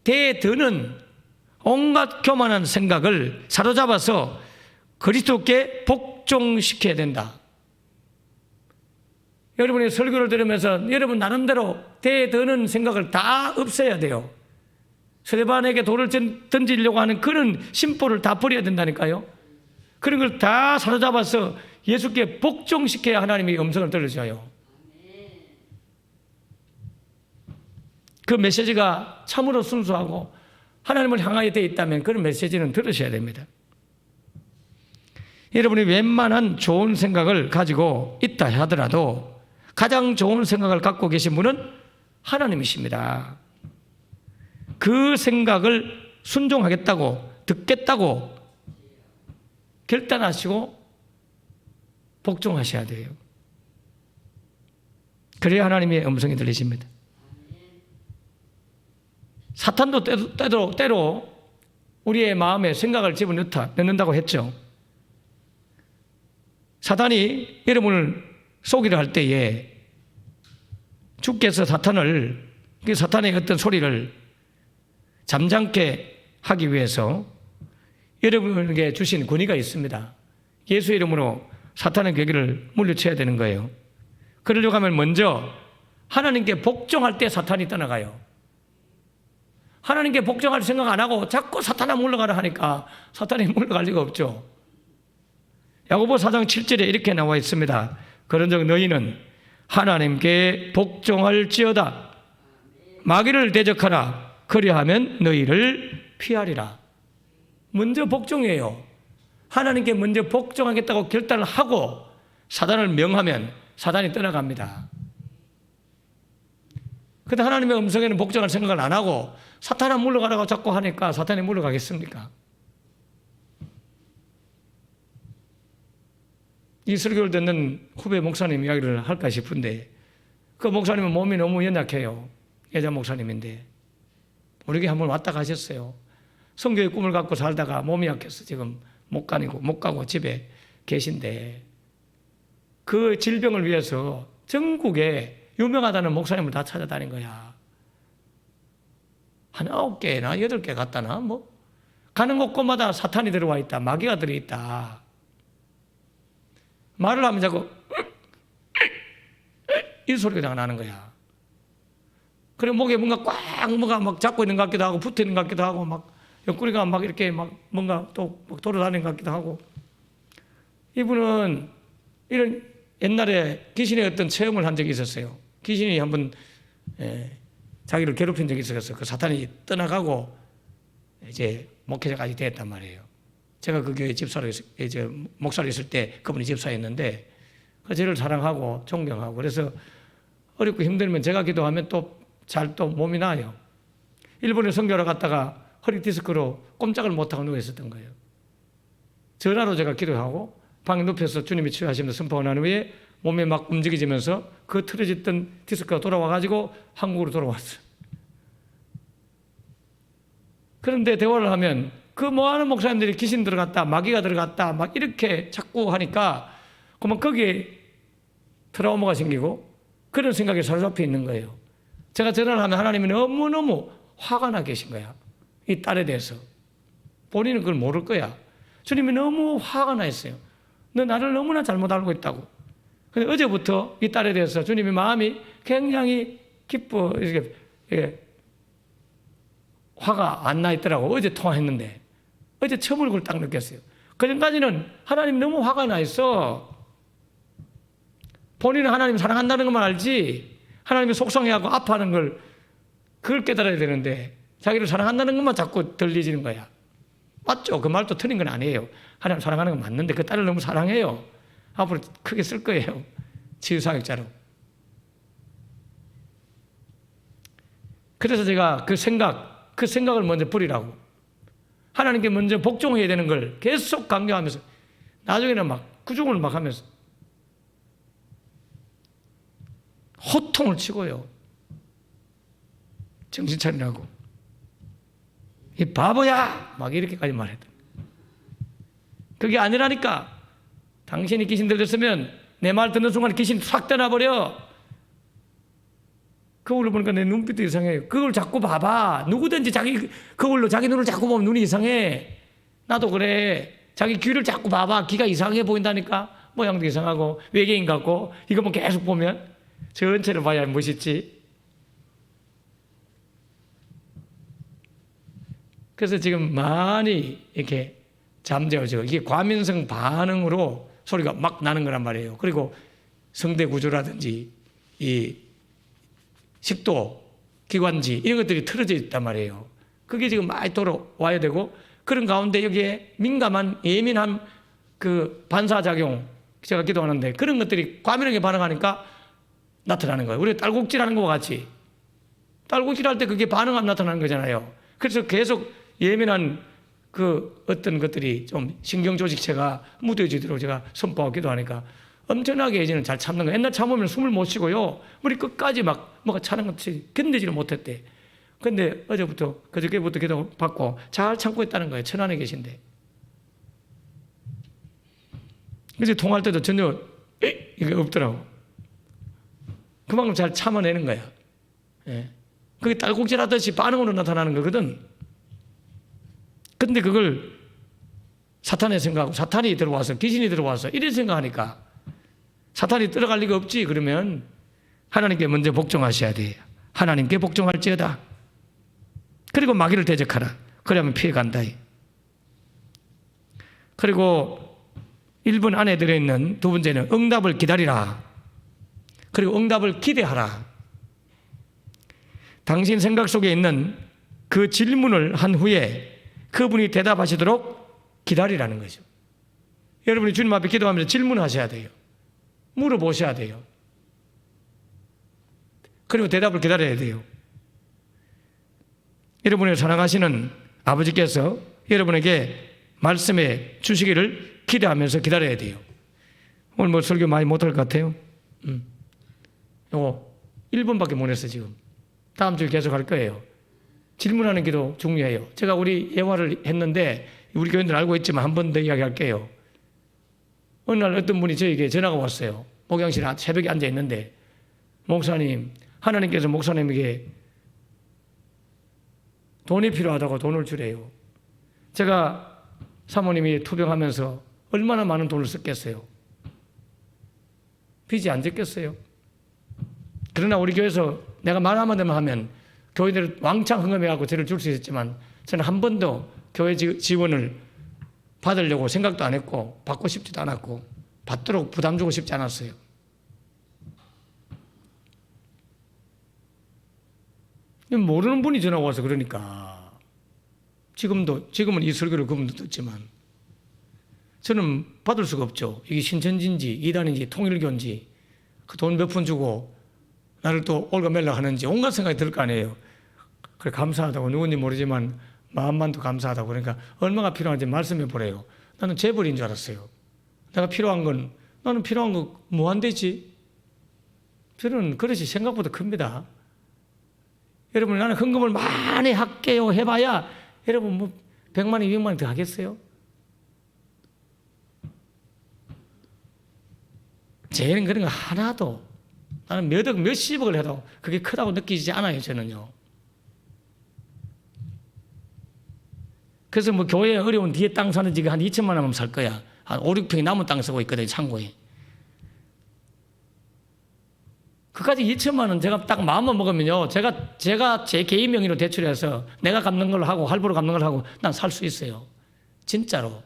대드는 온갖 교만한 생각을 사로잡아서 그리스도께 복종시켜야 된다. 여러분이 설교를 들으면서 여러분 나름대로 대드는 생각을 다 없애야 돼요. 스데반에게 돌을 던지려고 하는 그런 심보를 다 버려야 된다니까요. 그런 걸 다 사로잡아서 예수께 복종시켜야 하나님의 음성을 들으셔요. 그 메시지가 참으로 순수하고 하나님을 향하여 되어 있다면 그런 메시지는 들으셔야 됩니다. 여러분이 웬만한 좋은 생각을 가지고 있다 하더라도 가장 좋은 생각을 갖고 계신 분은 하나님이십니다. 그 생각을 순종하겠다고, 듣겠다고 결단하시고 복종하셔야 돼요. 그래야 하나님의 음성이 들리십니다. 사탄도 때로 우리의 마음에 생각을 집어넣는다고 했죠. 사탄이 여러분을 속이려 할 때에 주께서 그 사탄의 어떤 소리를 잠잠케 하기 위해서 여러분에게 주신 권위가 있습니다. 예수 이름으로 사탄의 괴기를 물리쳐야 되는 거예요. 그러려고 하면 먼저 하나님께 복종할 때 사탄이 떠나가요. 하나님께 복종할 생각 안 하고 자꾸 사탄아 물러가라 하니까 사탄이 물러갈 리가 없죠. 야고보 4장 7절에 이렇게 나와 있습니다. 그런즉 너희는 하나님께 복종할지어다. 마귀를 대적하라. 그리하면 너희를 피하리라. 먼저 복종해요. 하나님께 먼저 복종하겠다고 결단을 하고 사단을 명하면 사단이 떠나갑니다. 그런데 하나님의 음성에는 복종할 생각을 안 하고 사탄아 물러가라고 자꾸 하니까 사탄이 물러가겠습니까? 이 설교를 듣는 후배 목사님 이야기를 할까 싶은데 그 목사님은 몸이 너무 연약해요. 여자 목사님인데 우리 교회 한번 왔다 가셨어요. 성교의 꿈을 갖고 살다가 몸이 약해서 지금 못 가고 집에 계신데 그 질병을 위해서 전국에 유명하다는 목사님을 다 찾아다닌 거야. 한 9개나 8개 갔다나 뭐 가는 곳곳마다 사탄이 들어와 있다. 마귀가 들어있다. 말을 하면 자꾸 이 소리가 나는 거야. 그래 목에 뭐가 막 잡고 있는 것 같기도 하고 붙어 있는 것 같기도 하고 막 옆구리가 막 이렇게 막 뭔가 또 막 돌아다니는 것 같기도 하고. 이분은 이런 옛날에 귀신의 어떤 체험을 한 적이 있었어요. 귀신이 한번 자기를 괴롭힌 적이 있어서 그 사탄이 떠나가고 이제 목회자까지 됐단 말이에요. 제가 그 교회 목사로 있을 때 그분이 집사였는데 저를 사랑하고 존경하고 그래서 어렵고 힘들면 제가 기도하면 또 몸이 나아요. 일본에 선교하러 갔다가 허리 디스크로 꼼짝을 못하고 누워 있었던 거예요. 전화로 제가 기도하고 방에 눕혀서 주님이 치유하시면서 선포하고 난 후에 몸이 막 움직이지면서 그 틀어졌던 디스크가 돌아와가지고 한국으로 돌아왔어요. 그런데 대화를 하면 그 뭐하는 목사님들이 귀신 들어갔다, 마귀가 들어갔다, 막 이렇게 자꾸 하니까 그러면 거기에 트라우마가 생기고 그런 생각이 사로잡혀 있는 거예요. 제가 전화를 하면 하나님이 너무너무 화가 나 계신 거야. 이 딸에 대해서. 본인은 그걸 모를 거야. 주님이 너무 화가 나 있어요. 너 나를 너무나 잘못 알고 있다고. 근데 어제부터 이 딸에 대해서 주님의 마음이 굉장히 이렇게 화가 안 나 있더라고. 어제 통화했는데. 어제 처음으로 그걸 딱 느꼈어요. 그전까지는 하나님 너무 화가 나 있어. 본인은 하나님 사랑한다는 것만 알지 하나님이 속상해하고 아파하는 걸 그걸 깨달아야 되는데 자기를 사랑한다는 것만 자꾸 들리지는 거야. 맞죠? 그 말도 틀린 건 아니에요. 하나님 사랑하는 건 맞는데 그 딸을 너무 사랑해요. 앞으로 크게 쓸 거예요. 치유사역자로. 그래서 제가 그 생각을 먼저 버리라고. 하나님께 먼저 복종해야 되는 걸 계속 강조하면서 나중에는 막 구중을 막 하면서 호통을 치고요. 정신 차리라고. 이 바보야! 막 이렇게까지 말했다. 그게 아니라니까. 당신이 귀신 들렸으면 내 말 듣는 순간 귀신 싹 떠나버려. 거울로 보니까 내 눈빛도 이상해요. 그걸 자꾸 봐봐. 누구든지 자기 거울로 자기 눈을 자꾸 보면 눈이 이상해. 나도 그래. 자기 귀를 자꾸 봐봐. 귀가 이상해 보인다니까. 모양도 이상하고 외계인 같고 이것만 계속 보면 전체를 봐야 멋있지. 그래서 지금 많이 이렇게 잠재워져. 이게 과민성 반응으로 소리가 막 나는 거란 말이에요. 그리고 성대 구조라든지 이 식도, 기관지 이런 것들이 틀어져 있단 말이에요. 그게 지금 많이 돌아와야 되고 그런 가운데 여기에 민감한 예민한 그 반사작용 제가 기도하는데 그런 것들이 과민하게 반응하니까 나타나는 거예요. 우리가 딸꾹질하는 것과 같이 딸꾹질할 때 그게 반응하면 나타나는 거잖아요. 그래서 계속 예민한 그 어떤 것들이 좀 신경조직체가 무뎌지도록 제가 선포하고 기도하니까 엄청나게 이제는 잘 참는 거예요. 옛날 참으면 숨을 못 쉬고요. 머리 끝까지 막 뭐가 차는 것이 견디지를 못했대. 근데 어제부터 그저께부터 기도 받고 잘 참고 있다는 거예요. 천안에 계신데. 그래서 통화할 때도 전혀 이게 없더라고. 그만큼 잘 참아내는 거야. 예. 그게 딸꾹질 하듯이 반응으로 나타나는 거거든. 근데 그걸 사탄의 생각하고 사탄이 들어와서 귀신이 들어와서 이런 생각하니까 사탄이 들어갈 리가 없지. 그러면 하나님께 먼저 복종하셔야 돼요. 하나님께 복종할지어다. 그리고 마귀를 대적하라. 그러면 피해간다. 그리고 1번 안에 들어있는 두 번째는 응답을 기다리라. 그리고 응답을 기대하라. 당신 생각 속에 있는 그 질문을 한 후에 그분이 대답하시도록 기다리라는 거죠. 여러분이 주님 앞에 기도하면서 질문하셔야 돼요. 물어보셔야 돼요. 그리고 대답을 기다려야 돼요. 여러분을 사랑하시는 아버지께서 여러분에게 말씀해 주시기를 기대하면서 기다려야 돼요. 오늘 뭐 설교 많이 못할 것 같아요. 요거 1번밖에 못 했어 지금. 다음 주에 계속 할 거예요. 질문하는 기도 중요해요. 제가 우리 예화를 했는데 우리 교인들 알고 있지만 한 번 더 이야기할게요. 어느 날 어떤 분이 저에게 전화가 왔어요. 목양실에 새벽에 앉아 있는데 목사님, 하나님께서 목사님에게 돈이 필요하다고 돈을 주래요. 제가 사모님이 투병하면서 얼마나 많은 돈을 썼겠어요. 빚이 안 졌겠어요. 그러나 우리 교회에서 내가 말 한마디만 하면 교회들을 왕창 흥금해갖고 저를 줄 수 있었지만 저는 한 번도 교회 지원을 받으려고 생각도 안 했고 받고 싶지도 않았고 받도록 부담 주고 싶지 않았어요. 모르는 분이 전화 와서 그러니까 지금은 이 설교를 그분도 듣지만 저는 받을 수가 없죠. 이게 신천지인지 이단인지 통일교인지 그 돈 몇 푼 주고 나를 또 올가멜라 하는지 온갖 생각이 들 거 아니에요. 그래 감사하다고 누군지 모르지만 마음만도 감사하다고 그러니까 얼마가 필요한지 말씀해 보래요. 나는 재벌인 줄 알았어요. 내가 필요한 건 나는 필요한 거 무한대지. 저는 그릇이 생각보다 큽니다. 여러분 나는 헌금을 많이 할게요 해봐야 여러분 뭐 100만 원, 200만 원 더 하겠어요? 쟤는 그런 거 하나도 나는 몇 억, 몇십억을 해도 그게 크다고 느끼지 않아요, 저는요. 그래서 뭐 교회 어려운 뒤에 땅 사는 집에 한 2천만 원만 살 거야. 한 5, 6평이 남은 땅 쓰고 있거든요, 창고에. 그까지 2천만 원 제가 딱 마음만 먹으면요. 제가 제 개인 명의로 대출해서 내가 갚는 걸로 하고 할부로 갚는 걸로 하고 난 살 수 있어요. 진짜로.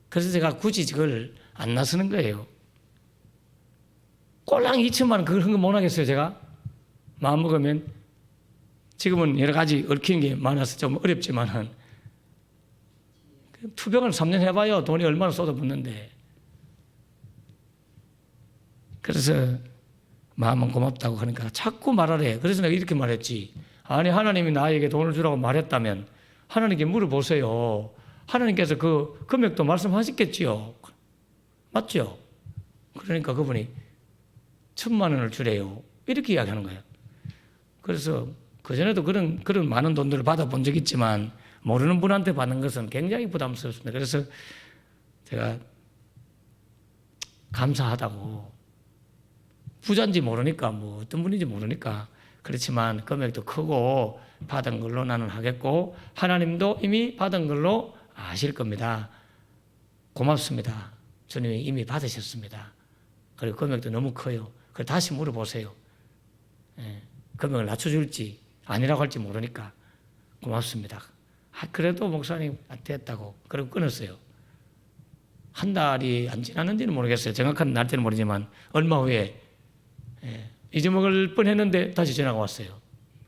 그래서 제가 굳이 그걸 안 나서는 거예요. 꼴랑 2천만 원 그걸 헌금 못 하겠어요, 제가? 마음 먹으면. 지금은 여러 가지 얽히는 게 많아서 좀 어렵지만은 투병을 3년 해봐요. 돈이 얼마나 쏟아붓는데. 그래서 마음은 고맙다고 하니까 자꾸 말하래. 그래서 내가 이렇게 말했지. 아니 하나님이 나에게 돈을 주라고 말했다면 하나님께 물어보세요. 하나님께서 그 금액도 말씀하셨겠지요. 맞죠? 그러니까 그분이 1,000만 원을 주래요. 이렇게 이야기하는 거예요. 그래서 그전에도 그런 많은 돈들을 받아본 적 있지만 모르는 분한테 받는 것은 굉장히 부담스럽습니다. 그래서 제가 감사하다고 부자인지 모르니까 뭐 어떤 분인지 모르니까 그렇지만 금액도 크고 받은 걸로 나는 하겠고 하나님도 이미 받은 걸로 아실 겁니다. 고맙습니다. 주님이 이미 받으셨습니다. 그리고 금액도 너무 커요. 그래서 다시 물어보세요. 금액을 낮춰줄지 아니라고 할지 모르니까 고맙습니다. 그래도 목사님 안 됐다고 그러고 끊었어요. 한 달이 안 지났는지는 모르겠어요. 정확한 날짜는 모르지만 얼마 후에 잊어먹을 뻔했는데 다시 전화가 왔어요.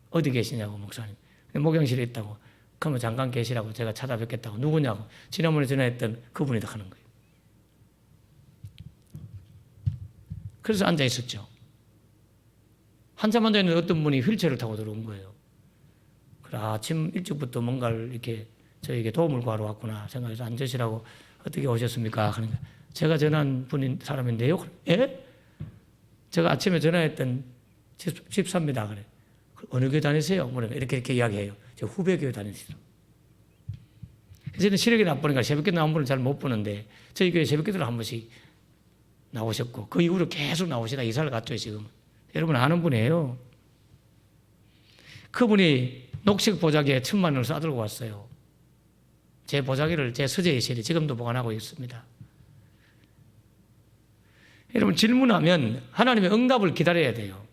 어디 계시냐고 목사님. 목욕실에 있다고. 그러면 잠깐 계시라고 제가 찾아뵙겠다고. 누구냐고. 지난번에 전화했던 그분이다 하는 거예요. 그래서 앉아 있었죠. 한참 앉아 있는 어떤 분이 휠체어를 타고 들어온 거예요. 그래, 아침 일찍부터 뭔가를 이렇게 저에게 도움을 구하러 왔구나 생각해서 앉으시라고. 어떻게 오셨습니까? 그러니까 제가 전화한 사람인데요. 예? 제가 아침에 전화했던 집사입니다. 그래. 어느 교회 다니세요? 이렇게 이야기해요. 저 후배 교회 다니시죠. 저는 시력이 나쁘니까 새벽에 나온 분을 잘 못 보는데 저희 교회 새벽기도를 한 번씩 나오셨고 그 이후로 계속 나오시다 이사를 갔죠 지금. 여러분 아는 분이에요. 그분이 녹색 보자기에 1,000만 원을 싸들고 왔어요. 제 보자기를 제 서재에 실이 지금도 보관하고 있습니다. 여러분 질문하면 하나님의 응답을 기다려야 돼요.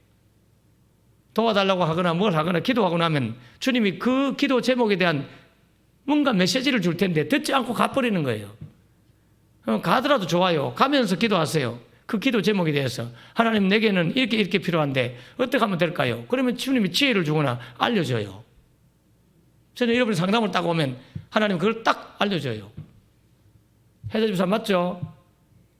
도와달라고 하거나 뭘 하거나 기도하고 나면 주님이 그 기도 제목에 대한 뭔가 메시지를 줄 텐데 듣지 않고 가버리는 거예요. 가더라도 좋아요. 가면서 기도하세요. 그 기도 제목에 대해서 하나님 내게는 이렇게 필요한데 어떻게 하면 될까요? 그러면 주님이 지혜를 주거나 알려줘요. 저는 여러분이 상담을 딱 오면 하나님 그걸 딱 알려줘요. 혜자 집사 맞죠?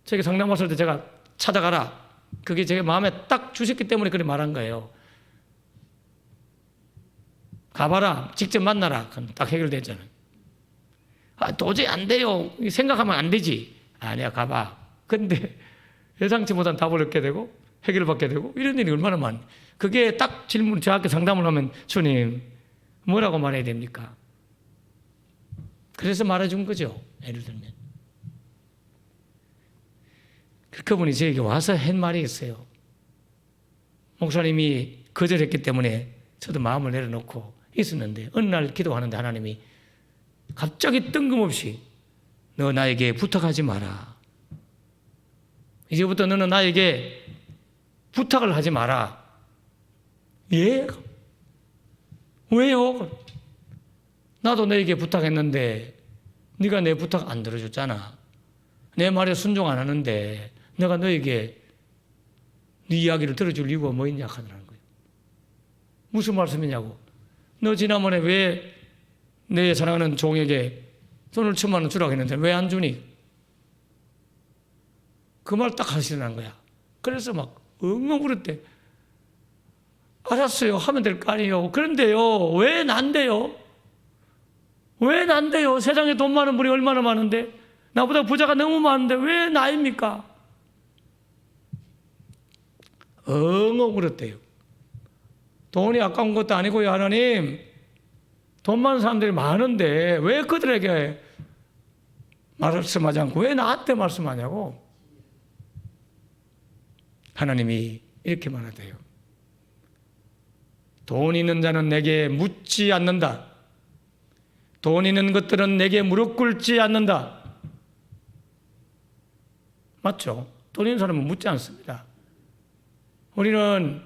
제가 상담 왔을 때 제가 찾아가라. 그게 제 마음에 딱 주셨기 때문에 그렇게 말한 거예요. 가봐라. 직접 만나라. 그럼 딱 해결되잖아요. 도저히 안 돼요. 생각하면 안 되지. 아니야, 가봐. 근데 예상치 못한 답을 얻게 되고 해결을 받게 되고 이런 일이 얼마나 많아요. 그게 딱 질문, 저한테 상담을 하면 주님, 뭐라고 말해야 됩니까? 그래서 말해준 거죠. 예를 들면. 그분이 저에게 와서 한 말이 있어요. 목사님이 거절했기 때문에 저도 마음을 내려놓고 있었는데 어느 날 기도하는데 하나님이 갑자기 뜬금없이 너 나에게 부탁하지 마라. 이제부터 너는 나에게 부탁을 하지 마라. 예? 왜요? 나도 너에게 부탁했는데 네가 내 부탁 안 들어줬잖아. 내 말에 순종 안 하는데 내가 너에게 네 이야기를 들어줄 이유가 뭐 있냐 하더라는 거예요. 무슨 말씀이냐고. 너 지난번에 왜 내 사랑하는 종에게 돈을 1,000만 원 주라고 했는데 왜 안 주니? 그 말 딱 하시는 거야. 그래서 막 엉엉 울었대. 알았어요. 하면 될 거 아니에요. 그런데요. 왜 난데요? 왜 난데요? 세상에 돈 많은 분이 얼마나 많은데 나보다 부자가 너무 많은데 왜 나입니까? 엉엉 울었대요. 돈이 아까운 것도 아니고요. 하나님, 돈 많은 사람들이 많은데 왜 그들에게 말씀하지 않고 왜 나한테 말씀하냐고. 하나님이 이렇게 말하대요. 돈 있는 자는 내게 묻지 않는다. 돈 있는 것들은 내게 무릎 꿇지 않는다. 맞죠? 돈 있는 사람은 묻지 않습니다. 우리는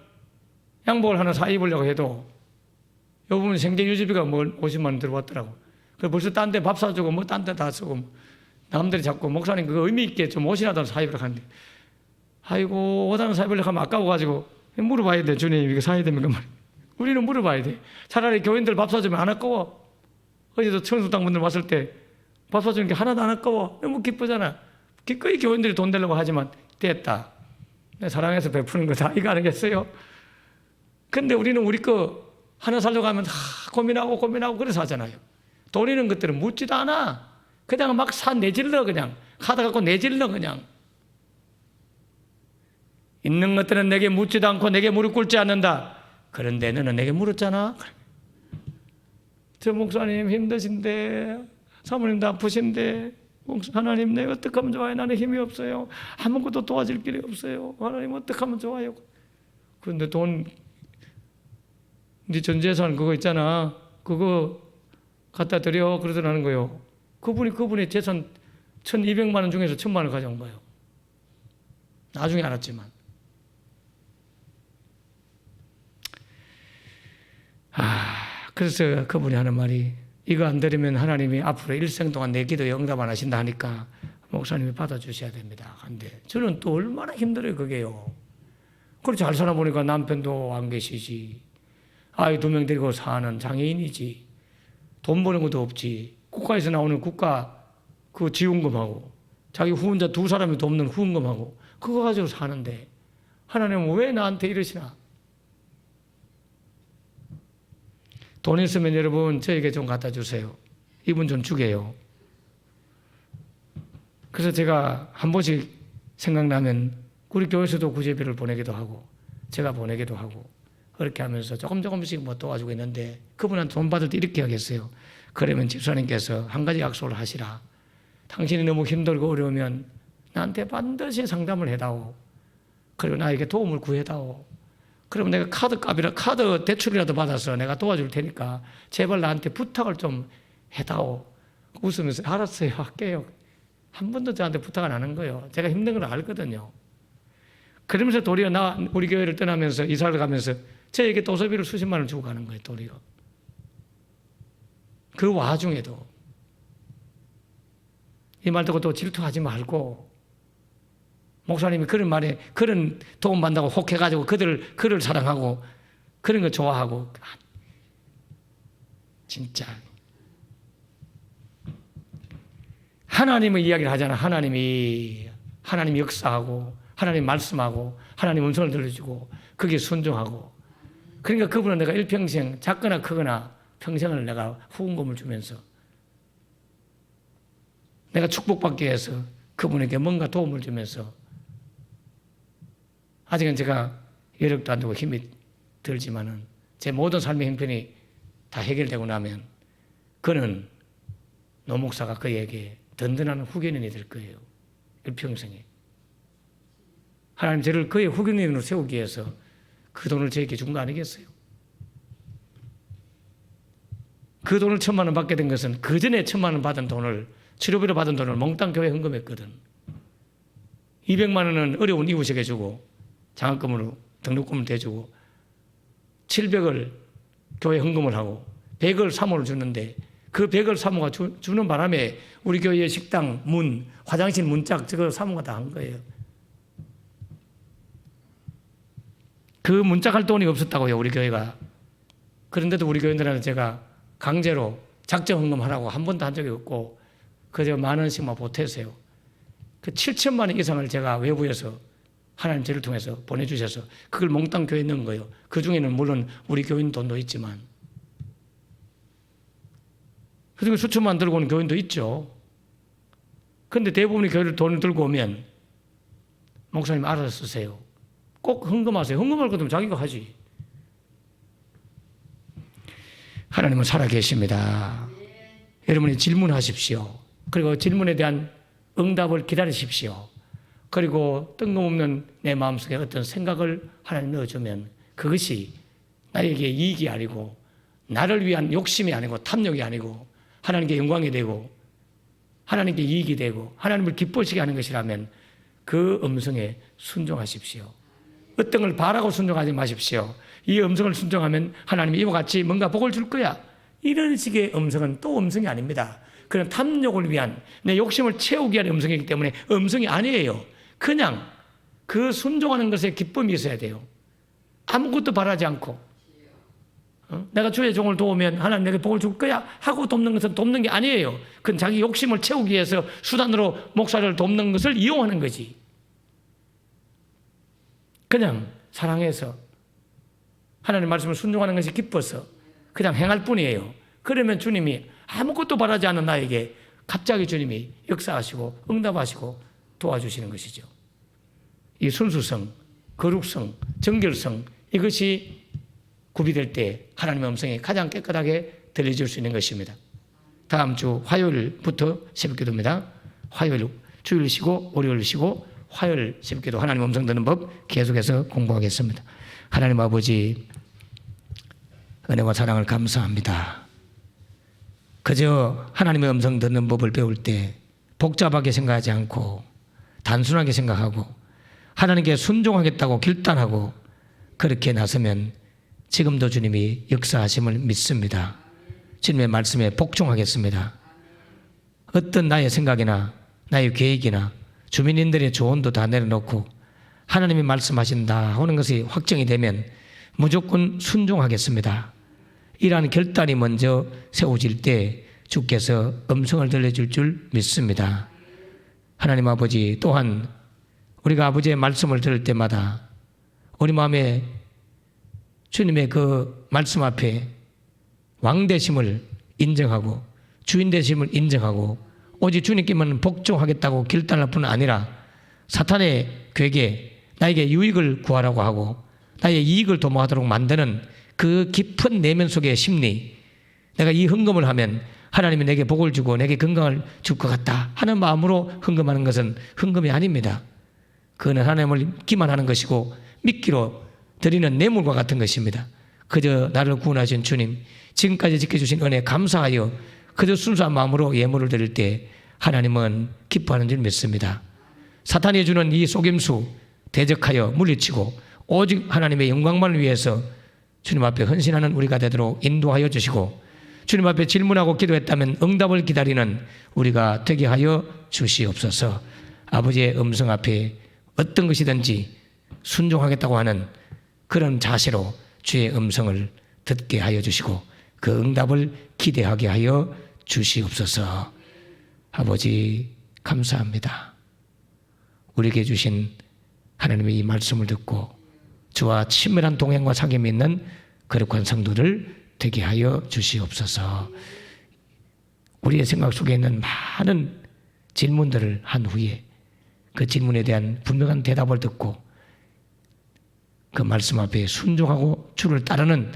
양복을 하나 사 입으려고 해도 요 부분 생계 유지비가 뭐 50만 원 들어왔더라고. 그래서 벌써 딴 데 밥 사주고 뭐 딴 데 다 쓰고 남들이 자꾸 목사님 그거 의미 있게 좀 옷이라도 사 입으려고 하는데 아이고 옷 하나 사 입으려고 하면 아까워가지고 물어봐야 돼. 주님 이거 사야 됩니까? 우리는 물어봐야 돼. 차라리 교인들 밥 사주면 안 아까워. 어제도 청수당 분들 왔을 때 밥 사주는 게 하나도 안 아까워. 너무 기쁘잖아. 기꺼이 교인들이 돈 내려고 하지만 됐다. 사랑해서 베푸는 거다. 이거 아니겠어요? 근데 우리는 우리 거 하나 살려고 하면 고민하고 그래서 하잖아요. 돈 있는 것들은 묻지도 않아. 그냥 막 내질러 그냥. 카드 갖고 내질러 그냥. 있는 것들은 내게 묻지도 않고 내게 무릎 꿇지 않는다. 그런데 너는 내게 물었잖아. 저 목사님 힘드신데 사모님도 아프신데 하나님 내가 어떻게 하면 좋아요? 나는 힘이 없어요. 아무것도 도와줄 길이 없어요. 하나님 어떻게 하면 좋아요? 그런데 돈 네 전 재산 그거 있잖아. 그거 갖다 드려. 그러더라는 거예요. 그분의 재산 1,200만 원 중에서 1,000만 원 가져온 거예요. 나중에 알았지만. 그래서 그분이 하는 말이 이거 안 드리면 하나님이 앞으로 일생 동안 내 기도에 응답 안 하신다 하니까 목사님이 받아주셔야 됩니다. 근데 저는 또 얼마나 힘들어요, 그게요. 그리고 잘 살아보니까 남편도 안 계시지. 아이 2명 데리고 사는 장애인이지. 돈 버는 것도 없지. 국가에서 나오는 국가 그 지원금하고 자기 후원자 2사람이 돕는 후원금하고 그거 가지고 사는데 하나님은 왜 나한테 이러시나? 돈 있으면 여러분 저에게 좀 갖다 주세요. 이분 좀 주게요. 그래서 제가 한 번씩 생각나면 우리 교회에서도 구제비를 보내기도 하고 제가 보내기도 하고 그렇게 하면서 조금씩 뭐 도와주고 있는데 그분한테 돈 받을 때 이렇게 하겠어요. 그러면 집사님께서 한 가지 약속을 하시라. 당신이 너무 힘들고 어려우면 나한테 반드시 상담을 해다오. 그리고 나에게 도움을 구해다오. 그러면 내가 카드 대출이라도 받아서 내가 도와줄 테니까 제발 나한테 부탁을 좀 해다오. 웃으면서 알았어요. 할게요. 한 번도 저한테 부탁 안 하는 거예요. 제가 힘든 걸 알거든요. 그러면서 도리어 우리 교회를 떠나면서 이사를 가면서 저에게 도서비를 수십만 원을 주고 가는 거예요. 도리어. 그 와중에도 이 말 듣고 또 질투하지 말고 목사님이 그런 말에 그런 도움 받는다고 혹해가지고 그를 사랑하고 그런 거 좋아하고 진짜 하나님의 이야기를 하잖아. 하나님이 역사하고 하나님 말씀하고 하나님 음성을 들려주고 그게 순종하고 그러니까 그분은 내가 일평생 작거나 크거나 평생을 내가 후원금을 주면서 내가 축복받기 위해서 그분에게 뭔가 도움을 주면서 아직은 제가 여력도 안 되고 힘이 들지만은 제 모든 삶의 형편이 다 해결되고 나면 그는 노 목사가 그에게 든든한 후견인이 될 거예요. 일평생에. 하나님 저를 그의 후견인으로 세우기 위해서 그 돈을 저에게 준 거 아니겠어요? 그 돈을 1,000만 원 받게 된 것은 그 전에 1,000만 원 받은 돈을 치료비로 받은 돈을 몽땅 교회에 헌금했거든. 200만 원은 어려운 이웃에게 주고 장학금으로 등록금을 대주고 700을 교회 헌금을 하고 100을 사모를 주는데 그 100을 사모가 주는 바람에 우리 교회의 식당 문, 화장실 문짝 저거 사모가 다 한 거예요. 그 문짝할 돈이 없었다고요, 우리 교회가. 그런데도 우리 교인들한테 제가 강제로 작정 헌금하라고 한 번도 한 적이 없고 그저 10,000원씩만 보태세요. 그 7,000만 원 이상을 제가 외부에서 하나님 저를 통해서 보내주셔서 그걸 몽땅 교회에 넣은 거예요. 그 중에는 물론 우리 교인 돈도 있지만 그중에 수천만 들고 오는 교인도 있죠. 그런데 대부분의 교회를 돈을 들고 오면 목사님 알아서 쓰세요. 꼭 헌금하세요. 헌금할 거면 자기가 하지. 하나님은 살아계십니다. 여러분이 질문하십시오. 그리고 질문에 대한 응답을 기다리십시오. 그리고 뜬금없는 내 마음속에 어떤 생각을 하나님 넣어주면 그것이 나에게 이익이 아니고 나를 위한 욕심이 아니고 탐욕이 아니고 하나님께 영광이 되고 하나님께 이익이 되고 하나님을 기뻐지게 하는 것이라면 그 음성에 순종하십시오. 어떤 걸 바라고 순종하지 마십시오. 이 음성을 순종하면 하나님이 이와 같이 뭔가 복을 줄 거야. 이런 식의 음성은 또 음성이 아닙니다. 그런 탐욕을 위한 내 욕심을 채우기 위한 음성이기 때문에 음성이 아니에요. 그냥 그 순종하는 것에 기쁨이 있어야 돼요. 아무것도 바라지 않고 내가 주의 종을 도우면 하나님 내게 복을 줄 거야 하고 돕는 것은 돕는 게 아니에요. 그건 자기 욕심을 채우기 위해서 수단으로 목사를 돕는 것을 이용하는 거지. 그냥 사랑해서 하나님 말씀을 순종하는 것이 기뻐서 그냥 행할 뿐이에요. 그러면 주님이 아무것도 바라지 않은 나에게 갑자기 주님이 역사하시고 응답하시고 도와주시는 것이죠. 이 순수성, 거룩성, 정결성 이것이 구비될 때 하나님의 음성이 가장 깨끗하게 들려줄 수 있는 것입니다. 다음 주 화요일부터 새벽기도입니다. 화요일 주일 쉬고 월요일 쉬고 화요일 새벽기도 하나님 음성 듣는 법 계속해서 공부하겠습니다. 하나님 아버지 은혜와 사랑을 감사합니다. 그저 하나님의 음성 듣는 법을 배울 때 복잡하게 생각하지 않고 단순하게 생각하고 하나님께 순종하겠다고 결단하고 그렇게 나서면 지금도 주님이 역사하심을 믿습니다. 주님의 말씀에 복종하겠습니다. 어떤 나의 생각이나 나의 계획이나 주민인들의 조언도 다 내려놓고 하나님이 말씀하신다 하는 것이 확정이 되면 무조건 순종하겠습니다. 이러한 결단이 먼저 세워질 때 주께서 음성을 들려줄 줄 믿습니다. 하나님 아버지, 또한 우리가 아버지의 말씀을 들을 때마다 우리 마음에 주님의 그 말씀 앞에 왕 되심을 인정하고 주인 되심을 인정하고 오직 주님께만 복종하겠다고 결단할 뿐 아니라 사탄의 괴계, 나에게 유익을 구하라고 하고 나의 이익을 도모하도록 만드는 그 깊은 내면 속의 심리, 내가 이 헌금을 하면 하나님이 내게 복을 주고 내게 건강을 줄 것 같다 하는 마음으로 헌금하는 것은 헌금이 아닙니다. 그는 하나님을 믿기만 하는 것이고 믿기로 드리는 뇌물과 같은 것입니다. 그저 나를 구원하신 주님, 지금까지 지켜주신 은혜 감사하여 그저 순수한 마음으로 예물을 드릴 때 하나님은 기뻐하는 줄 믿습니다. 사탄이 주는 이 속임수 대적하여 물리치고 오직 하나님의 영광만을 위해서 주님 앞에 헌신하는 우리가 되도록 인도하여 주시고 주님 앞에 질문하고 기도했다면 응답을 기다리는 우리가 되게 하여 주시옵소서. 아버지의 음성 앞에 어떤 것이든지 순종하겠다고 하는 그런 자세로 주의 음성을 듣게 하여 주시고 그 응답을 기대하게 하여 주시옵소서. 아버지 감사합니다. 우리에게 주신 하나님의 이 말씀을 듣고 주와 친밀한 동행과 사귐이 있는 거룩한 성도를 되게 하여 주시옵소서. 우리의 생각 속에 있는 많은 질문들을 한 후에 그 질문에 대한 분명한 대답을 듣고 그 말씀 앞에 순종하고 주를 따르는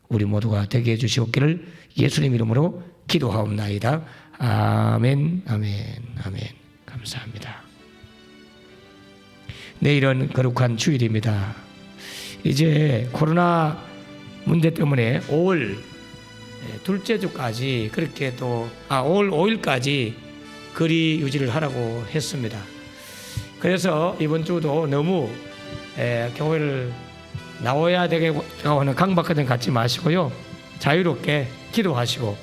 우리 모두가 되게 해 주시옵기를 예수님 이름으로 기도하옵나이다. 아멘, 아멘, 아멘. 감사합니다. 내일은 거룩한 주일입니다. 이제 코로나 문제 때문에 5월 둘째 주까지 그렇게 또 5월 5일까지 거리 유지를 하라고 했습니다. 그래서 이번 주도 너무 교회를 나와야 되겠다고 하는 강박관념 갖지 마시고요. 자유롭게 기도하시고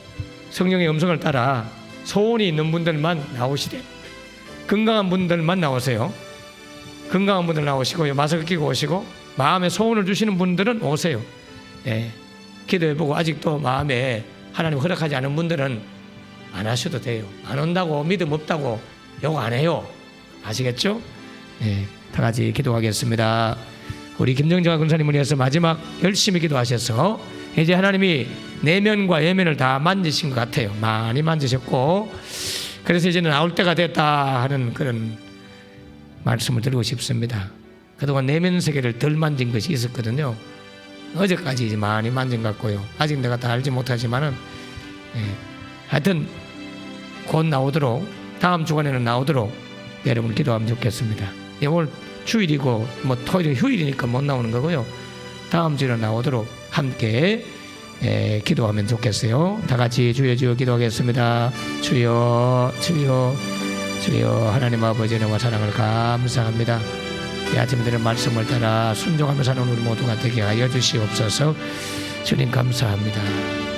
성령의 음성을 따라 소원이 있는 분들만 나오시되 건강한 분들만 나오세요. 건강한 분들 나오시고요. 마스크 끼고 오시고 마음에 소원을 주시는 분들은 오세요. 기도해보고 아직도 마음에 하나님 허락하지 않은 분들은 안 하셔도 돼요. 안 온다고 믿음 없다고 욕 안 해요. 아시겠죠? 다 같이 기도하겠습니다. 우리 김정자 권사님을 위해서 마지막 열심히 기도하셔서 이제 하나님이 내면과 외면을 다 만지신 것 같아요. 많이 만지셨고 그래서 이제는 나올 때가 됐다 하는 그런 말씀을 드리고 싶습니다. 그동안 내면 세계를 덜 만진 것이 있었거든요. 어제까지 이제 많이 만진 것 같고요. 아직 내가 다 알지 못하지만은 하여튼 곧 나오도록 다음 주간에는 나오도록 여러분 기도하면 좋겠습니다. 오늘 주일이고 뭐 토요일 휴일이니까 못 나오는 거고요. 다음 주에 나오도록 함께 기도하면 좋겠어요. 다 같이 주여 주여 기도하겠습니다. 주여 주여 주여. 하나님 아버지 은혜와 사랑을 감사합니다. 이 아침에 드린 말씀을 따라 순종하며 사는 우리 모두가 되게 하여 주시옵소서. 주님 감사합니다.